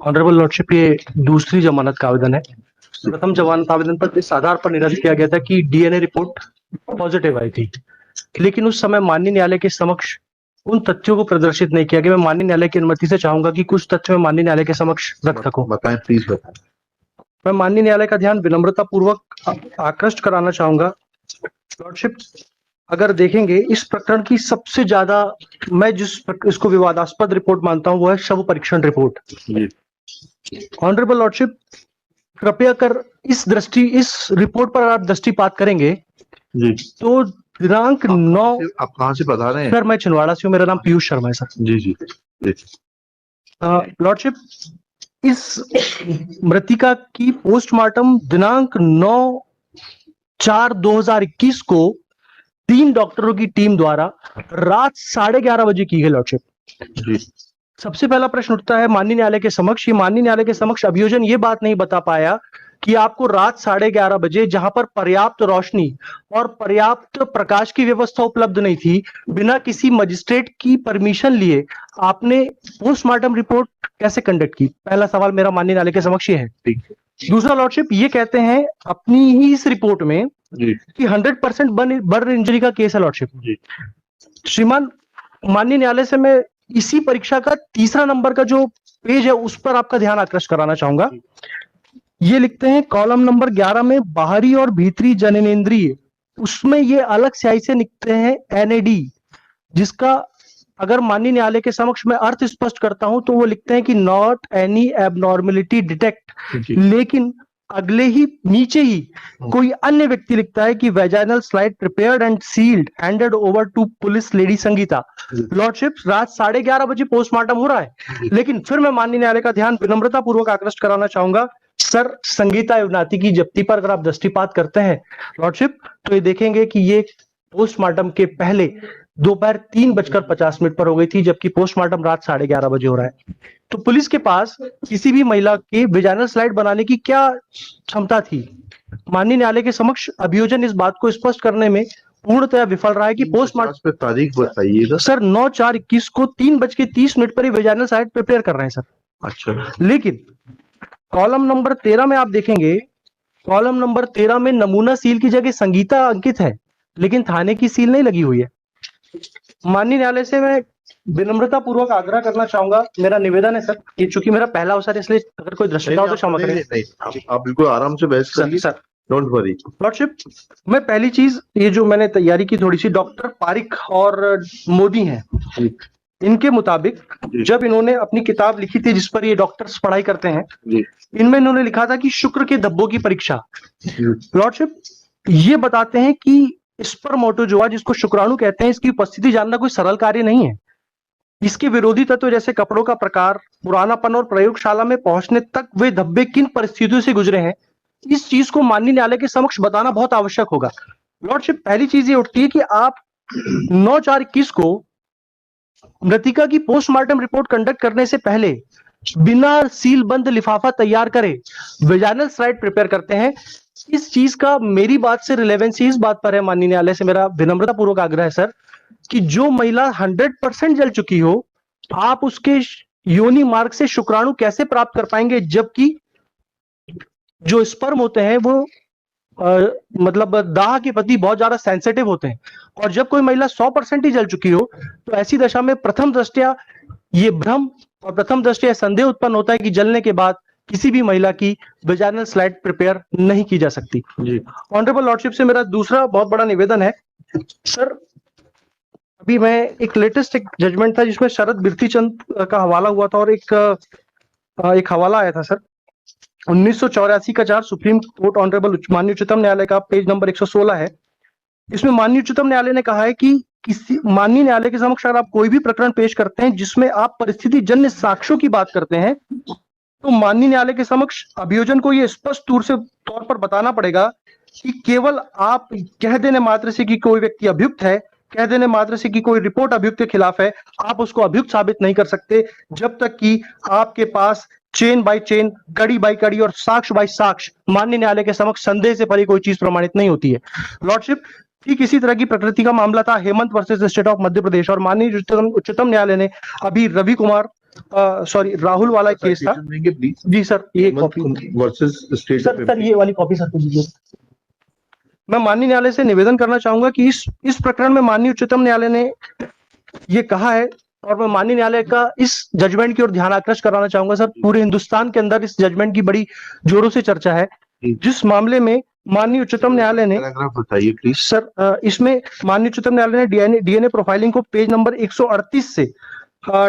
Honourable lordship, ये दूसरी जमानत का आवेदन है। प्रथम जमानत आवेदन पर इस आधार पर निरस्त किया गया था कि डीएनए रिपोर्ट पॉजिटिव आई थी, लेकिन उस समय माननीय न्यायालय के समक्ष उन तथ्यों को प्रदर्शित नहीं किया गया। मैं माननीय न्यायालय की अनुमति से चाहूंगा कि कुछ तथ्य मैं माननीय न्यायालय के समक्ष रख सकूं। बताएं, प्लीज बताएं। मैं माननीय न्यायालय का ध्यान विनम्रता पूर्वक आकृष्ट कराना चाहूंगा। लॉर्डशिप, अगर देखेंगे इस प्रकरण की सबसे ज्यादा मैं इसको विवादास्पद रिपोर्ट मानता हूं वो है शव परीक्षण रिपोर्ट। ऑनरेबल लॉर्डशिप, कृपया कर इस रिपोर्ट पर आप दृष्टिपात करेंगे जी। तो दिनांक 9। आप कहाँ से बता रहे हैं? सर, मैं छिंदवाड़ा से हूँ, मेरा नाम पीयूष शर्मा है सर। जी जी। लॉर्डशिप, इस मृतिका की पोस्टमार्टम दिनांक 9/4/2021 को 3 डॉक्टरों की टीम द्वारा रात 11:30 बजे की गई। लॉर्डशिप जी। सबसे पहला प्रश्न उठता है माननीय न्यायालय के समक्ष, ये माननीय न्यायालय के समक्ष अभियोजन ये बात नहीं बता पाया कि आपको रात 11:30 बजे, जहां पर पर्याप्त रोशनी और पर्याप्त प्रकाश की व्यवस्था उपलब्ध नहीं थी, बिना किसी मजिस्ट्रेट की परमिशन लिए आपने पोस्टमार्टम रिपोर्ट कैसे कंडक्ट की? पहला सवाल मेरा माननीय न्यायालय के समक्ष ये है। दूसरा लॉर्डशिप, ये कहते हैं अपनी ही इस रिपोर्ट में कि 100% बर्न इंजरी का केस है। लॉर्डशिप श्रीमान, माननीय न्यायालय से मैं इसी परीक्षा का तीसरा नंबर का जो पेज है उस पर आपका ध्यान आकृष्ट कराना चाहूंगा। ये लिखते हैं कॉलम नंबर 11 में बाहरी और भीतरी जननेंद्रिय, उसमें ये अलग स्याही से लिखते हैं एनएडी, जिसका अगर माननीय न्यायालय के समक्ष मैं अर्थ स्पष्ट करता हूं तो वो लिखते हैं कि नॉट एनी एबनॉर्मेलिटी डिटेक्ट, लेकिन अगले ही नीचे ही कोई अन्य व्यक्ति लिखता है कि vaginal slide prepared and sealed handed over to police lady Sangeeta. Lordship, रात 11:30 बजे पोस्टमार्टम हो रहा है, लेकिन फिर मैं माननीय न्यायालय का ध्यान विनम्रता पूर्वक आकृष्ट कराना चाहूंगा। सर, संगीता युवनाती की जब्ती पर अगर आप दृष्टिपात करते हैं लॉर्डशिप, तो ये देखेंगे कि ये पोस्टमार्टम के पहले दोपहर 3:50 पर हो गई थी, जबकि पोस्टमार्टम रात 11:30 बजे हो रहा है। तो पुलिस के पास किसी भी महिला के वेजाइनल स्लाइड बनाने की क्या क्षमता थी? माननीय न्यायालय के समक्ष अभियोजन इस बात को स्पष्ट करने में पूर्णतया विफल रहा है कि पोस्टमार्टम पे तारीख बताइएगा सर। 9/4/21 को 3:30 पर ही वेजाइनल स्लाइड प्रिपेयर कर रहे हैं सर। अच्छा, लेकिन कॉलम नंबर 13 में आप देखेंगे, कॉलम नंबर 13 में नमूना सील की जगह संगीता अंकित है, लेकिन थाने की सील नहीं लगी हुई है। माननीय न्यायालय से मैं विनम्रता पूर्वक आग्रह करना चाहूंगा, मेरा निवेदन है सर, ये चूंकि मेरा पहला अवसर है इसलिए अगर कोई दृष्टता हो तो क्षमा करें। नहीं, आप बिल्कुल आराम से बहस करिए सर, डोंट वरी। लॉर्डशिप, मैं पहली चीज, ये जो मैंने तैयारी की थोड़ी सी, डॉक्टर पारिक और मोदी हैं, इनके मुताबिक जब इन्होंने अपनी किताब लिखी थी जिस पर ये डॉक्टर्स पढ़ाई करते हैं, इनमें इन्होंने लिखा था कि शुक्र के धब्बों की परीक्षा। लॉर्डशिप, ये बताते हैं कि स्पर्मेटोजोआ, जिसको शुक्राणु कहते हैं, इसकी उपस्थिति जानना कोई सरल कार्य नहीं है। इसके विरोधी तत्व जैसे कपड़ों का प्रकार, पुरानापन और प्रयोगशाला में पहुंचने तक वे धब्बे किन परिस्थितियों से गुजरे हैं, इस चीज को माननीय न्यायालय के समक्ष बताना बहुत आवश्यक होगा। लॉर्डशिप, पहली चीज ये उठती है कि आप 9/4/21 को मृतिका की पोस्टमार्टम रिपोर्ट कंडक्ट करने से पहले बिना सील बंद लिफाफा तैयार करे वेजाइनल स्लाइड प्रिपेयर करते हैं। इस चीज का मेरी बात से रिलेवेंसी इस बात पर है, माननीय न्यायालय से मेरा विनम्रता पूर्वक आग्रह है सर, कि जो महिला 100% जल चुकी हो, आप उसके योनि मार्ग से शुक्राणु कैसे प्राप्त कर पाएंगे, जबकि जो स्पर्म होते हैं वो मतलब दाह के प्रति बहुत ज्यादा सेंसिटिव होते हैं, और जब कोई महिला 100% ही जल चुकी हो तो ऐसी दशा में प्रथम दृष्टया ये भ्रम और प्रथम दृष्टया संदेह उत्पन्न होता है कि जलने के बाद किसी भी महिला की वेजाइनल स्लाइड प्रिपेयर नहीं की जा सकती। ऑनरेबल लॉर्डशिप से मेरा दूसरा बहुत बड़ा निवेदन है सर, अभी मैं एक लेटेस्ट एक जजमेंट था जिसमें शरद बिरथी चंद का हवाला हुआ था, और एक हवाला आया था सर 1984 का 4 सुप्रीम कोर्ट ऑनरेबल माननीय उच्चतम न्यायालय का, पेज नंबर 116 है। इसमें माननीय उच्चतम न्यायालय ने कहा है कि किसी माननीय न्यायालय के समक्ष अगर आप कोई भी प्रकरण पेश करते हैं जिसमें आप परिस्थिति जन्य साक्ष्यों की बात करते हैं, तो माननीय न्यायालय के समक्ष अभियोजन को यह स्पष्ट तौर पर बताना पड़ेगा कि केवल आप कह देने मात्र से कि कोई व्यक्ति अभियुक्त है, कह देने मात्र से कि कोई रिपोर्ट अभियुक्त के खिलाफ है, आप उसको अभियुक्त साबित नहीं कर सकते जब तक कि आपके पास चेन बाय चेन, कड़ी बाय कड़ी और साक्ष्य बाय साक्ष्य माननीय न्यायालय के समक्ष संदेह से परे कोई चीज प्रमाणित नहीं होती है। लॉर्डशिप, ठीक इसी तरह की प्रकृति का मामला था Hemant versus state of Madhya Pradesh, और माननीय उच्चतम न्यायालय ने अभी रवि कुमार राहुल वाला केस था। जी सर, ये कॉपी वर्सेस स्टेट सर ये वाली कॉपी सर को दीजिए। मैं माननीय न्यायालय से निवेदन करना चाहूंगा कि इस प्रकरण में माननीय उच्चतम न्यायालय ने ये कहा है, और मैं माननीय न्यायालय का इस जजमेंट की ओर ध्यान आकृष्ट कराना चाहूंगा। सर पूरे हिंदुस्तान के अंदर इस जजमेंट की बड़ी जोरों से चर्चा है, जिस मामले में माननीय उच्चतम न्यायालय ने, बताइए प्लीज सर, इसमें माननीय उच्चतम न्यायालय ने डीएनए प्रोफाइलिंग को पेज नंबर 138 से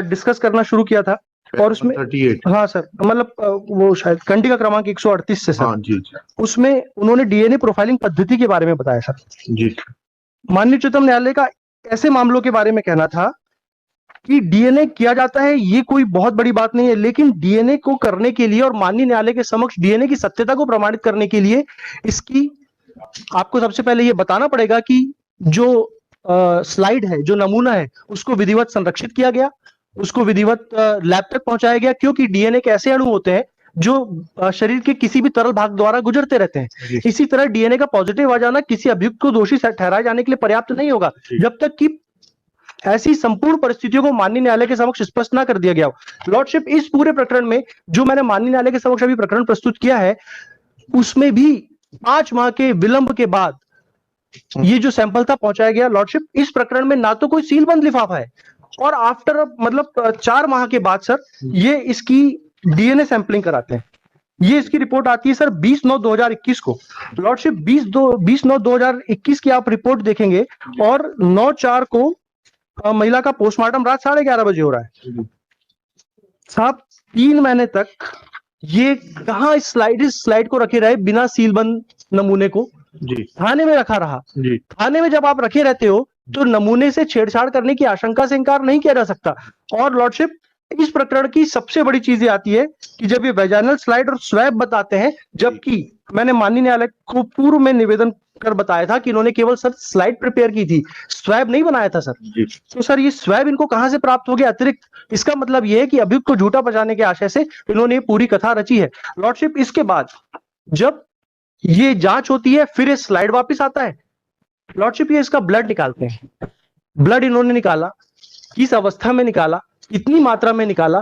डिस्कस करना शुरू किया था, और उसमें 38 हाँ सर, मतलब वो शायद कंडी का क्रमांक 138 से सर। हाँ जी उसमें उन्होंने डीएनए प्रोफाइलिंग पद्धति के बारे में बताया सर। जी। माननीय उच्चतम न्यायालय का ऐसे मामलों के बारे में कहना था कि डीएनए किया जाता है, ये कोई बहुत बड़ी बात नहीं है, लेकिन डीएनए को करने के लिए और माननीय न्यायालय के समक्ष डीएनए की सत्यता को प्रमाणित करने के लिए इसकी आपको सबसे पहले ये बताना पड़ेगा कि जो स्लाइड है, जो नमूना है, उसको विधिवत संरक्षित किया गया, उसको विधिवत लैब तक पहुंचाया गया, क्योंकि डीएनए एक ऐसे अणु होते हैं जो शरीर के किसी भी तरल भाग द्वारा गुजरते रहते हैं। इसी तरह डीएनए का पॉजिटिव आ जाना किसी अभियुक्त को दोषी ठहराए जाने के लिए पर्याप्त नहीं होगा, जब तक कि ऐसी संपूर्ण परिस्थितियों को माननीय न्यायालय के समक्ष स्पष्ट ना कर दिया गया हो। लॉर्डशिप, इस पूरे प्रकरण में जो मैंने माननीय न्यायालय के समक्ष अभी प्रकरण प्रस्तुत किया है, उसमें भी 5 माह के विलंब के बाद ये जो सैंपल था पहुंचाया गया। लॉर्डशिप, इस प्रकरण में ना तो कोई सीलबंद लिफाफा है, और आफ्टर मतलब 4 माह के बाद सर ये इसकी डीएनए सैंपलिंग कराते हैं। ये इसकी रिपोर्ट आती है सर 20/9/2021 को। लॉर्डशिप, 20/9/2021 की आप रिपोर्ट देखेंगे, और 9/4 को महिला का पोस्टमार्टम रात 11:30 बजे हो रहा है साहब। 3 महीने तक ये कहां इस स्लाइड को रखे रहे बिना सीलबंद नमूने को जी थाने में रखा रहा। जी। थाने में जब आप रखे रहते हो तो नमूने से छेड़छाड़ करने की आशंका से इनकार नहीं किया जा सकता। और लॉर्डशिप, इस प्रकरण की सबसे बड़ी चीज ये आती है कि जब ये वेजाइनल स्लाइड और स्वैब बताते हैं, जबकि मैंने माननीय न्यायालय को पूर्व में निवेदन कर बताया था कि इन्होंने केवल सर स्लाइड प्रिपेयर की थी, स्वैब नहीं बनाया था सर। तो सर ये स्वैब इनको कहां से प्राप्त हो गया अतिरिक्त? इसका मतलब ये है कि अभियुक्त को झूठा बचाने के आशय से इन्होंने ये पूरी कथा रची है। लॉर्डशिप, इसके बाद जब ये जांच होती है, फिर ये स्लाइड वापस आता है। लॉर्डशिप, ये इसका ब्लड निकालते हैं। ब्लड इन्होंने निकाला, किस अवस्था में निकाला, कितनी मात्रा में निकाला,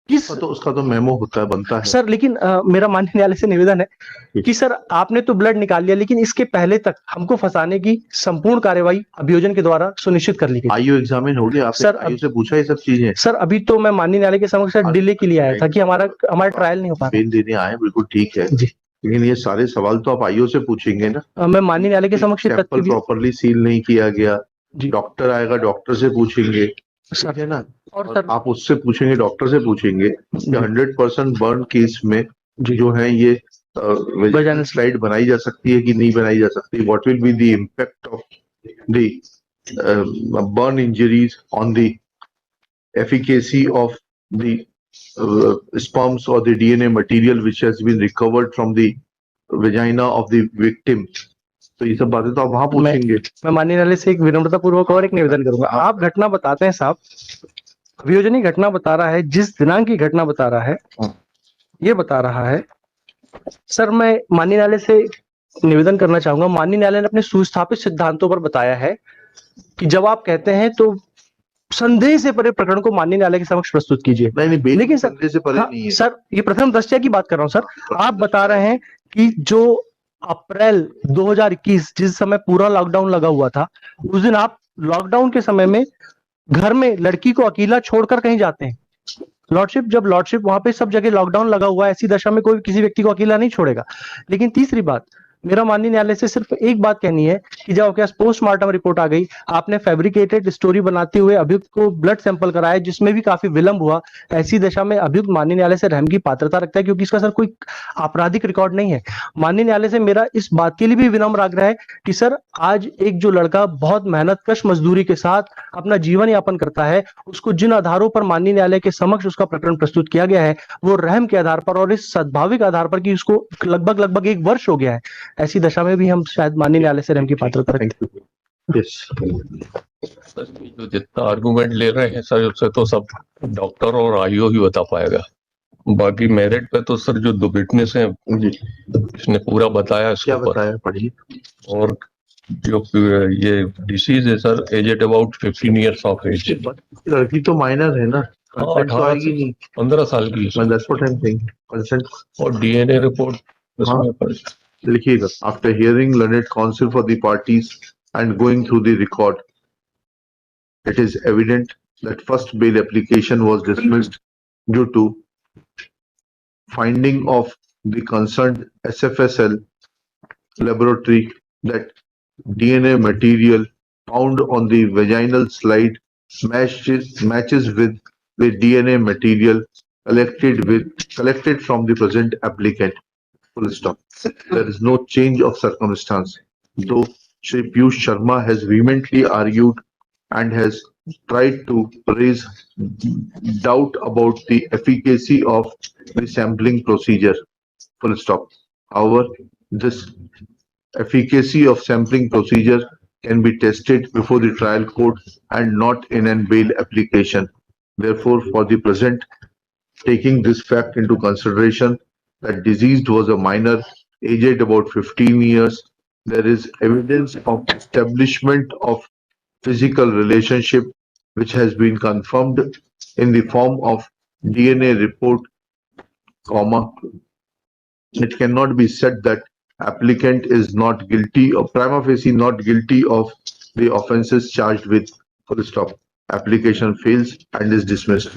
किस तो उसका तो मेमो होता है, बनता है सर। लेकिन मेरा माननीय न्यायालय से निवेदन है कि सर आपने तो ब्लड निकाल लिया, लेकिन इसके पहले तक हमको फंसाने की संपूर्ण कार्यवाही अभियोजन के द्वारा सुनिश्चित कर ली गई। आईओ एग्जामिन हो गया सर, आईओ से पूछा ये सब चीजें? सर अभी तो मैं माननीय न्यायालय के समक्ष डिले के लिए आया था कि हमारा ट्रायल नहीं हो पाया। बेल देने आए, बिल्कुल ठीक है जी, लेकिन ये सारे सवाल तो आप आईओ से पूछेंगे ना। मैं माननीय न्यायालय के समक्ष सैंपल प्रॉपर्ली सील नहीं किया गया, डॉक्टर आएगा, डॉक्टर से पूछेंगे, ठीक है ना। और सर आप उससे पूछेंगे, डॉक्टर से पूछेंगे कि 100% बर्न केस में जो है ये स्लाइड बनाई जा सकती है कि नहीं बनाई जा सकती, what will be the impact of the burn injuries on the efficacy of the sperms or the DNA material which has been recovered from the vagina of the victim। तो ये सब बातें तो आप वहां पूछेंगे। मैं माननीय न्यायालय से एक विनम्रता पूर्वक और एक निवेदन करूंगा। आप घटना बताते हैं साहब, अभियोजनी घटना बता रहा है, जिस दिनांक की घटना बता रहा है, ये बता रहा है सर। मैं माननीय न्यायालय से निवेदन करना चाहूंगा, माननीय न्यायालय ने अपने सुस्थापित सिद्धांतों पर बताया है कि जब आप कहते हैं तो संदेह से परे प्रकरण को माननीय न्यायालय के समक्ष प्रस्तुत कीजिए। नहीं, लेकिन सर संदेह से परे नहीं है सर, ये प्रथम दृष्टया की बात कर रहा हूं सर। आप बता रहे हैं कि जो अप्रैल 2021 जिस समय पूरा लॉकडाउन लगा हुआ था, उस दिन आप लॉकडाउन के समय में घर में लड़की को अकेला छोड़कर कहीं जाते हैं। लॉर्डशिप, जब लॉर्डशिप वहां पे सब जगह लॉकडाउन लगा हुआ है, ऐसी दशा में कोई किसी व्यक्ति को अकेला नहीं छोड़ेगा। लेकिन तीसरी बात, मेरा माननीय न्यायालय से सिर्फ एक बात कहनी है कि जब आपके पास पोस्टमार्टम रिपोर्ट आ गई, आपने फैब्रिकेटेड स्टोरी बनाते हुए अभियुक्त को ब्लड सैंपल कराया, जिसमें भी काफी विलंब हुआ, ऐसी दशा में अभियुक्त माननीय न्यायालय से रहम की पात्रता रखता है, क्योंकि इसका सर कोई आपराधिक रिकॉर्ड नहीं है। माननीय न्यायालय से मेरा इस बात के लिए भी विनम्र आग्रह है कि सर आज एक जो लड़का बहुत मेहनत कश मजदूरी के साथ अपना जीवन यापन करता है, उसको जिन आधारों पर माननीय न्यायालय के समक्ष उसका प्रकरण प्रस्तुत किया गया है, वो रहम के आधार पर और इस सद्भाविक आधार पर कि उसको लगभग 1 वर्ष हो गया है, ऐसी दशा में भी हम शायद माननीय न्यायालय से रहम की पात्रता रखते हैं। जो जितना आर्गुमेंट ले रहे हैं सर, उससे तो सब डॉक्टर और आईओ ही बता पाएगा। बाकी मेरिट पे तो सर जो दो विटनेस हैं, इसने पूरा बताया इसके ऊपर। पढ़िए। और जो ये डिसीज है sir, aged about 15 years of age. लड़की तो माइनर है ना, कंसेंट तो 18 आएगी नहीं। 15 साल की है sir. That's what I'm saying. Consent. और डीएनए रिपोर्ट उसमें लिखिएगा, after hearing learned counsel for the parties and going through the record, it is evident that first bail application was dismissed due to finding of the concerned SFSL laboratory that DNA material found on the vaginal slide matches with the DNA material collected from the present applicant. Full stop. There is no change of circumstance. Though Shri Piyush Sharma has vehemently argued and has tried to raise doubt about the efficacy of the sampling procedure. Full stop. However, this efficacy of sampling procedure can be tested before the trial court and not in an bail application. Therefore, for the present, taking this fact into consideration that deceased was a minor aged about 15 years, there is evidence of establishment of physical relationship which has been confirmed in the form of DNA report, it cannot be said that applicant is not guilty or prima facie not guilty of the offences charged with. Full stop. Application fails and is dismissed.